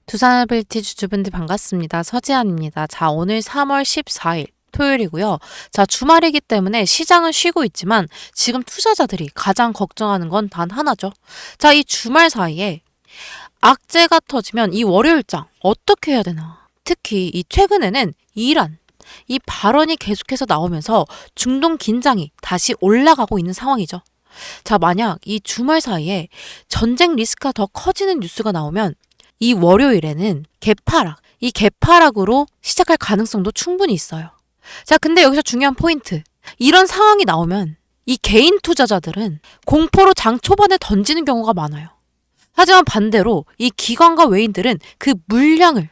두산빌티 주주분들 반갑습니다. 서지안입니다. 자, 오늘 3월 14일 토요일이고요. 자, 주말이기 때문에 시장은 쉬고 있지만 지금 투자자들이 가장 걱정하는 건 단 하나죠. 자, 이 주말 사이에 악재가 터지면 이 월요일장 어떻게 해야 되나? 특히 이 최근에는 이란 이 발언이 계속해서 나오면서 중동 긴장이 다시 올라가고 있는 상황이죠. 자, 만약 이 주말 사이에 전쟁 리스크가 더 커지는 뉴스가 나오면 이 월요일에는 이 개파락으로 시작할 가능성도 충분히 있어요. 자, 근데 여기서 중요한 포인트. 이런 상황이 나오면 이 개인 투자자들은 공포로 장 초반에 던지는 경우가 많아요. 하지만 반대로 이 기관과 외인들은 그 물량을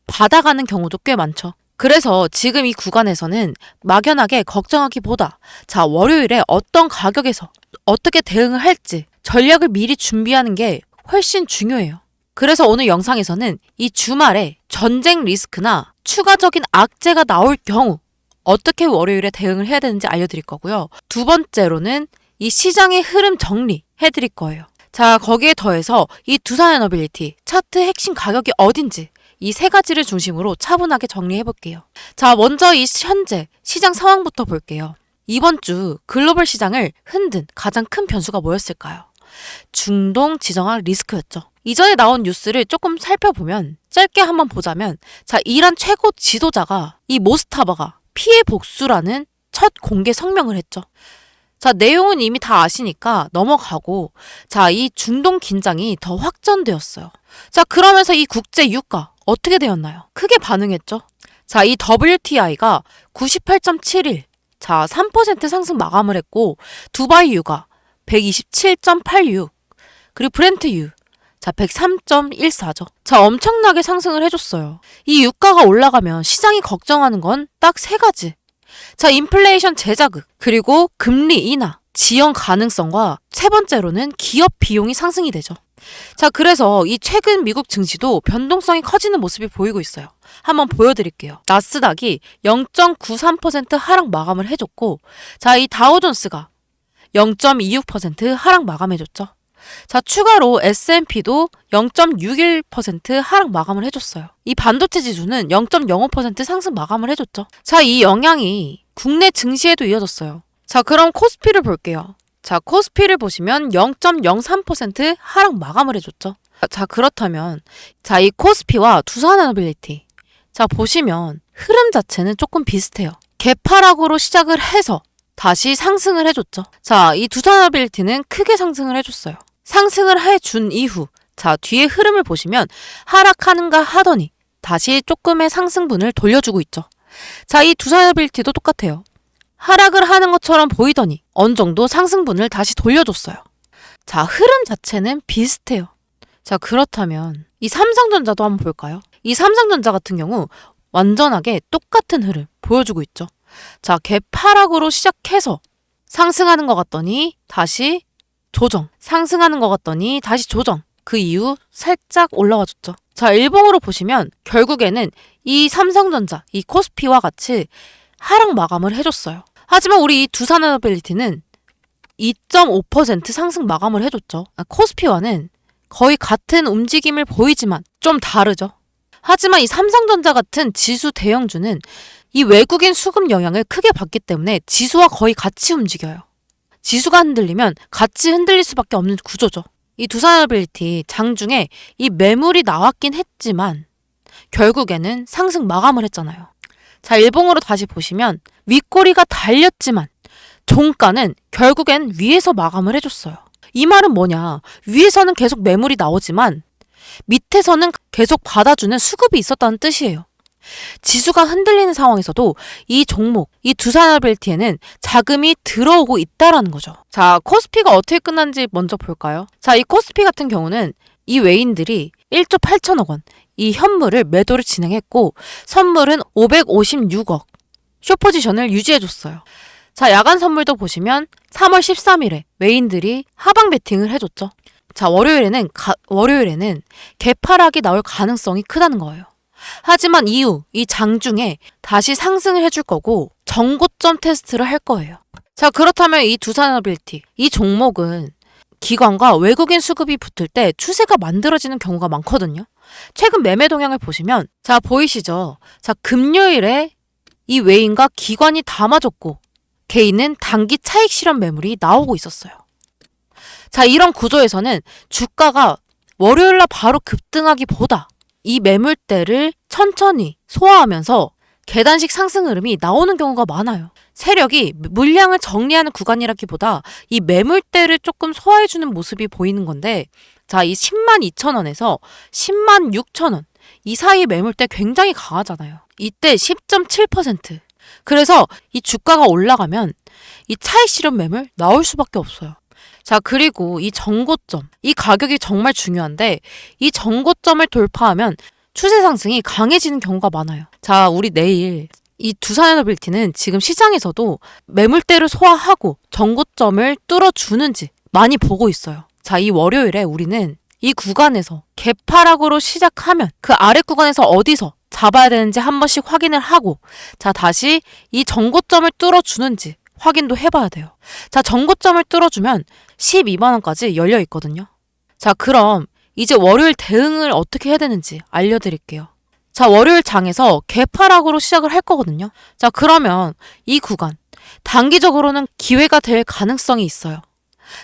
받아가는 경우도 꽤 많죠. 그래서 지금 이 구간에서는 막연하게 걱정하기보다 자, 월요일에 어떤 가격에서 어떻게 대응을 할지 전략을 미리 준비하는 게 훨씬 중요해요. 그래서 오늘 영상에서는 이 주말에 전쟁 리스크나 추가적인 악재가 나올 경우 어떻게 월요일에 대응을 해야 되는지 알려드릴 거고요. 두 번째로는 이 시장의 흐름 정리해드릴 거예요. 자, 거기에 더해서 이 두산에너빌리티 차트 핵심 가격이 어딘지 이 세 가지를 중심으로 차분하게 정리해볼게요. 자, 먼저 이 현재 시장 상황부터 볼게요. 이번 주 글로벌 시장을 흔든 가장 큰 변수가 뭐였을까요? 중동 지정학 리스크였죠. 이전에 나온 뉴스를 조금 살펴보면 짧게 한번 보자면 자, 이란 최고 지도자가 이 모스타바가 피해 복수라는 첫 공개 성명을 했죠. 자, 내용은 이미 다 아시니까 넘어가고 자, 이 중동 긴장이 더 확전되었어요. 자, 그러면서 이 국제 유가 어떻게 되었나요? 크게 반응했죠. 자, 이 WTI가 98.71 자, 3% 상승 마감을 했고 두바이 유가 127.86 그리고 브렌트 유 자, 103.14죠. 자, 엄청나게 상승을 해줬어요. 이 유가가 올라가면 시장이 걱정하는 건 딱 세 가지. 자, 인플레이션 재자극, 그리고 금리 인하, 지연 가능성과 세 번째로는 기업 비용이 상승이 되죠. 자, 그래서 이 최근 미국 증시도 변동성이 커지는 모습이 보이고 있어요. 한번 보여드릴게요. 나스닥이 0.93% 하락 마감을 해줬고, 자, 이 다우존스가 0.26% 하락 마감해줬죠. 자, 추가로 S&P도 0.61% 하락 마감을 해줬어요. 이 반도체 지수는 0.05% 상승 마감을 해줬죠. 자, 이 영향이 국내 증시에도 이어졌어요. 자, 그럼 코스피를 볼게요. 자, 코스피를 보시면 0.03% 하락 마감을 해줬죠. 자, 그렇다면 자, 이 코스피와 두산에너빌리티 자, 보시면 흐름 자체는 조금 비슷해요. 개파락으로 시작을 해서 다시 상승을 해줬죠. 자, 이 두산에너빌리티는 크게 상승을 해줬어요. 상승을 해준 이후 자, 뒤에 흐름을 보시면 하락하는가 하더니 다시 조금의 상승분을 돌려주고 있죠. 자, 이 두산에너빌리티도 똑같아요. 하락을 하는 것처럼 보이더니 어느 정도 상승분을 다시 돌려줬어요. 자, 흐름 자체는 비슷해요. 자, 그렇다면 이 삼성전자도 한번 볼까요? 이 삼성전자 같은 경우 완전하게 똑같은 흐름 보여주고 있죠. 자, 개파락으로 시작해서 상승하는 것 같더니 다시 조정, 상승하는 것 같더니 다시 조정, 그 이후 살짝 올라와줬죠. 자, 일봉으로 보시면 결국에는 이 삼성전자, 이 코스피와 같이 하락 마감을 해줬어요. 하지만 우리 이 두산에너빌리티는 2.5% 상승 마감을 해줬죠. 코스피와는 거의 같은 움직임을 보이지만 좀 다르죠. 하지만 이 삼성전자 같은 지수 대형주는 이 외국인 수급 영향을 크게 받기 때문에 지수와 거의 같이 움직여요. 지수가 흔들리면 같이 흔들릴 수밖에 없는 구조죠. 이 두산에너빌리티 장중에 이 매물이 나왔긴 했지만 결국에는 상승 마감을 했잖아요. 자, 일봉으로 다시 보시면 윗꼬리가 달렸지만 종가는 결국엔 위에서 마감을 해줬어요. 이 말은 뭐냐? 위에서는 계속 매물이 나오지만 밑에서는 계속 받아주는 수급이 있었다는 뜻이에요. 지수가 흔들리는 상황에서도 이 종목, 이 두산에너빌리티에는 자금이 들어오고 있다라는 거죠. 자, 코스피가 어떻게 끝난지 먼저 볼까요? 자, 이 코스피 같은 경우는 이 외인들이 1조 8천억 원, 이 현물을 매도를 진행했고 선물은 556억 숏포지션을 유지해줬어요. 자, 야간 선물도 보시면 3월 13일에 외인들이 하방 베팅을 해줬죠. 자, 월요일에는 개파락이 나올 가능성이 크다는 거예요. 하지만 이후 이 장중에 다시 상승을 해줄 거고 정고점 테스트를 할 거예요. 자, 그렇다면 이 두산에너빌리티 이 종목은 기관과 외국인 수급이 붙을 때 추세가 만들어지는 경우가 많거든요. 최근 매매 동향을 보시면 자 보이시죠? 자 금요일에 이 외인과 기관이 다 맞았고 개인은 단기 차익 실현 매물이 나오고 있었어요. 자 이런 구조에서는 주가가 월요일날 바로 급등하기보다 이 매물대를 천천히 소화하면서 계단식 상승 흐름이 나오는 경우가 많아요. 세력이 물량을 정리하는 구간이라기보다 이 매물대를 조금 소화해주는 모습이 보이는 건데 자, 이 102,000원에서 106,000원 이 사이 매물대 굉장히 강하잖아요. 이때 10.7%. 그래서 이 주가가 올라가면 이 차익 실현 매물 나올 수밖에 없어요. 자, 그리고 이 전고점, 이 가격이 정말 중요한데 이 전고점을 돌파하면 추세 상승이 강해지는 경우가 많아요. 자, 우리 내일 이 두산에너빌티는 지금 시장에서도 매물대를 소화하고 전고점을 뚫어주는지 많이 보고 있어요. 자, 이 월요일에 우리는 이 구간에서 개파락으로 시작하면 그 아래 구간에서 어디서 잡아야 되는지 한 번씩 확인을 하고 자, 다시 이 전고점을 뚫어주는지 확인도 해봐야 돼요. 자, 전고점을 뚫어주면 12만원까지 열려 있거든요. 자, 그럼 이제 월요일 대응을 어떻게 해야 되는지 알려드릴게요. 자, 월요일 장에서 개파락으로 시작을 할 거거든요. 자, 그러면 이 구간 단기적으로는 기회가 될 가능성이 있어요.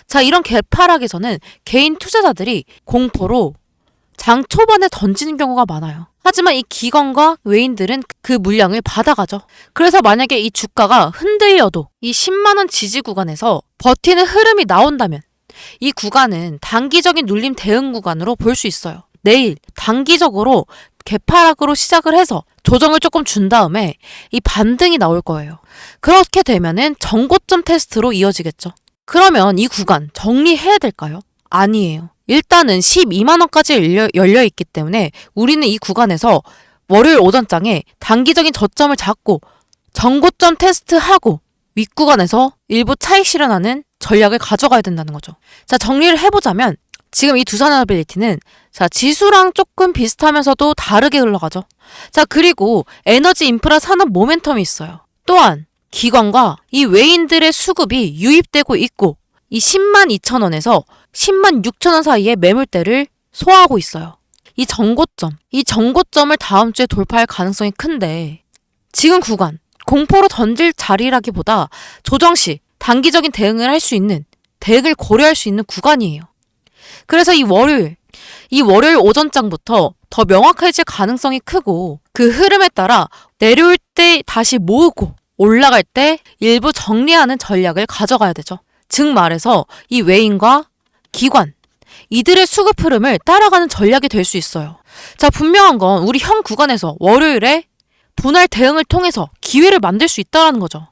자, 이런 개파락에서는 개인 투자자들이 공포로 장 초반에 던지는 경우가 많아요. 하지만 이 기관과 외인들은 그 물량을 받아가죠. 그래서 만약에 이 주가가 흔들려도 이 10만원 지지 구간에서 버티는 흐름이 나온다면 이 구간은 단기적인 눌림 대응 구간으로 볼 수 있어요. 내일 단기적으로 개파락으로 시작을 해서 조정을 조금 준 다음에 이 반등이 나올 거예요. 그렇게 되면은 전고점 테스트로 이어지겠죠. 그러면 이 구간 정리해야 될까요? 아니에요. 일단은 12만원까지 열려있기 때문에 우리는 이 구간에서 월요일 오전장에 단기적인 저점을 잡고 전고점 테스트하고 윗구간에서 일부 차익 실현하는 전략을 가져가야 된다는 거죠. 자, 정리를 해보자면 지금 이 두산에너빌리티는 자, 지수랑 조금 비슷하면서도 다르게 흘러가죠. 자, 그리고 에너지 인프라 산업 모멘텀이 있어요. 또한 기관과 이 외인들의 수급이 유입되고 있고 이 102,000원에서 106,000원 사이의 매물대를 소화하고 있어요. 이 전고점을 다음 주에 돌파할 가능성이 큰데 지금 구간 공포로 던질 자리라기보다 조정 시 단기적인 대응을 할 수 있는 대응을 고려할 수 있는 구간이에요. 그래서 이 월요일 오전장부터 더 명확해질 가능성이 크고 그 흐름에 따라 내려올 때 다시 모으고 올라갈 때 일부 정리하는 전략을 가져가야 되죠. 즉 말해서 이 외인과 기관 이들의 수급 흐름을 따라가는 전략이 될 수 있어요. 자, 분명한 건 우리 현 구간에서 월요일에 분할 대응을 통해서 기회를 만들 수 있다는 거죠.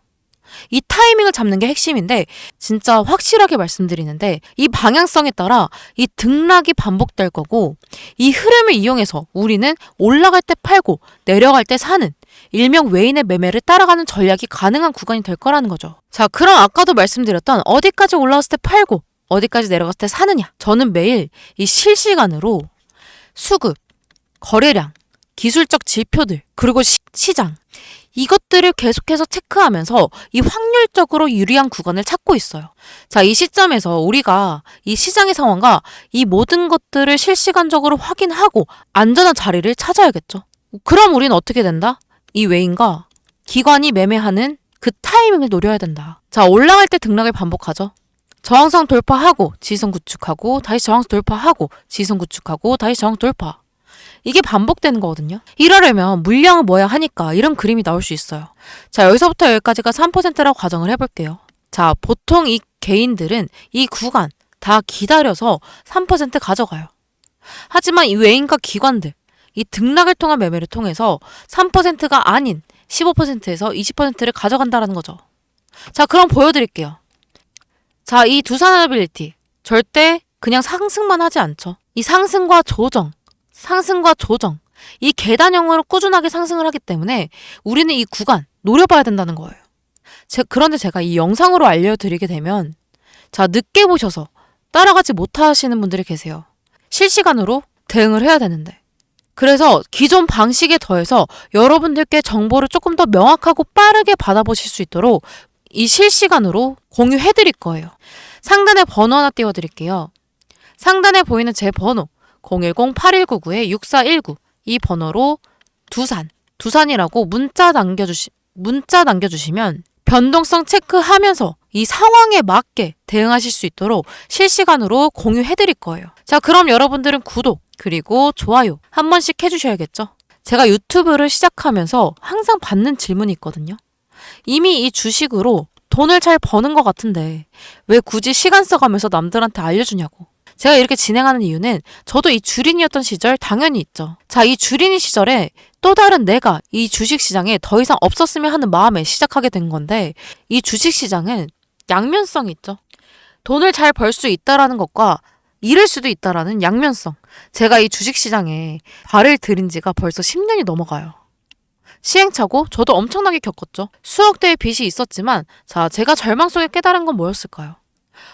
이 타이밍을 잡는 게 핵심인데 진짜 확실하게 말씀드리는데 이 방향성에 따라 이 등락이 반복될 거고 이 흐름을 이용해서 우리는 올라갈 때 팔고 내려갈 때 사는 일명 외인의 매매를 따라가는 전략이 가능한 구간이 될 거라는 거죠. 자, 그럼 아까도 말씀드렸던 어디까지 올라갔을 때 팔고 어디까지 내려갔을 때 사느냐. 저는 매일 이 실시간으로 수급, 거래량, 기술적 지표들 그리고 시장 이것들을 계속해서 체크하면서 이 확률적으로 유리한 구간을 찾고 있어요. 자, 이 시점에서 우리가 이 시장의 상황과 이 모든 것들을 실시간적으로 확인하고 안전한 자리를 찾아야겠죠. 그럼 우리는 어떻게 된다? 이 외인과 기관이 매매하는 그 타이밍을 노려야 된다. 자, 올라갈 때 등락을 반복하죠. 저항선 돌파하고 지지선 구축하고 다시 저항선 돌파하고 지지선 구축하고 다시 저항 돌파. 이게 반복되는 거거든요. 이러려면 물량은 뭐야 하니까 이런 그림이 나올 수 있어요. 자, 여기서부터 여기까지가 3%라고 가정을 해볼게요. 자, 보통 이 개인들은 이 구간 다 기다려서 3% 가져가요. 하지만 이 외인과 기관들 이 등락을 통한 매매를 통해서 3%가 아닌 15%에서 20%를 가져간다는 거죠. 자, 그럼 보여드릴게요. 자, 이 두산에너빌리티 절대 그냥 상승만 하지 않죠. 이 상승과 조정 이 계단형으로 꾸준하게 상승을 하기 때문에 우리는 이 구간 노려봐야 된다는 거예요. 그런데 제가 이 영상으로 알려드리게 되면 자, 늦게 보셔서 따라가지 못하시는 분들이 계세요. 실시간으로 대응을 해야 되는데 그래서 기존 방식에 더해서 여러분들께 정보를 조금 더 명확하고 빠르게 받아보실 수 있도록 이 실시간으로 공유해 드릴 거예요. 상단에 번호 하나 띄워드릴게요. 상단에 보이는 제 번호 010-8199-6419 이 번호로 두산이라고 문자 남겨주시면 변동성 체크하면서 이 상황에 맞게 대응하실 수 있도록 실시간으로 공유해 드릴 거예요. 자, 그럼 여러분들은 구독 그리고 좋아요 한 번씩 해주셔야겠죠? 제가 유튜브를 시작하면서 항상 받는 질문이 있거든요. 이미 이 주식으로 돈을 잘 버는 것 같은데 왜 굳이 시간 써가면서 남들한테 알려주냐고. 제가 이렇게 진행하는 이유는 저도 이 주린이었던 시절 당연히 있죠. 자, 이 주린이 시절에 또 다른 내가 이 주식시장에 더 이상 없었으면 하는 마음에 시작하게 된 건데 이 주식시장은 양면성이 있죠. 돈을 잘 벌 수 있다라는 것과 잃을 수도 있다라는 양면성. 제가 이 주식시장에 발을 들인 지가 벌써 10년이 넘어가요. 시행착오 저도 엄청나게 겪었죠. 수억 대의 빚이 있었지만 자, 제가 절망 속에 깨달은 건 뭐였을까요?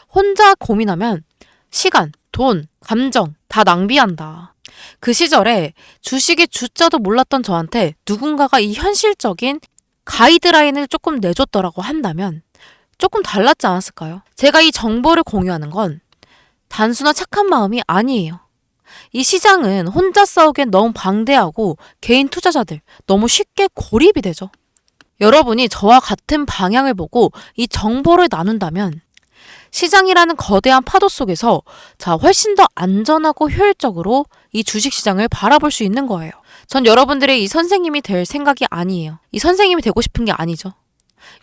혼자 고민하면 시간, 돈, 감정 다 낭비한다. 그 시절에 주식의 주자도 몰랐던 저한테 누군가가 이 현실적인 가이드라인을 조금 내줬더라고 한다면 조금 달랐지 않았을까요? 제가 이 정보를 공유하는 건 단순한 착한 마음이 아니에요. 이 시장은 혼자 싸우기엔 너무 방대하고 개인 투자자들 너무 쉽게 고립이 되죠. 여러분이 저와 같은 방향을 보고 이 정보를 나눈다면 시장이라는 거대한 파도 속에서 자, 훨씬 더 안전하고 효율적으로 이 주식시장을 바라볼 수 있는 거예요. 전 여러분들의 이 선생님이 될 생각이 아니에요. 이 선생님이 되고 싶은 게 아니죠.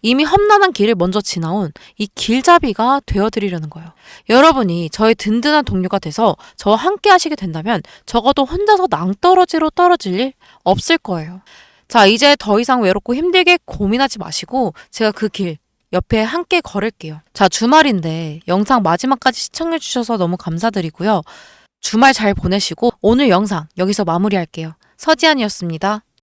이미 험난한 길을 먼저 지나온 이 길잡이가 되어드리려는 거예요. 여러분이 저의 든든한 동료가 돼서 저와 함께 하시게 된다면 적어도 혼자서 낭떠러지로 떨어질 일 없을 거예요. 자, 이제 더 이상 외롭고 힘들게 고민하지 마시고 제가 그 길 옆에 함께 걸을게요. 자, 주말인데 영상 마지막까지 시청해주셔서 너무 감사드리고요. 주말 잘 보내시고 오늘 영상 여기서 마무리할게요. 서지안이었습니다.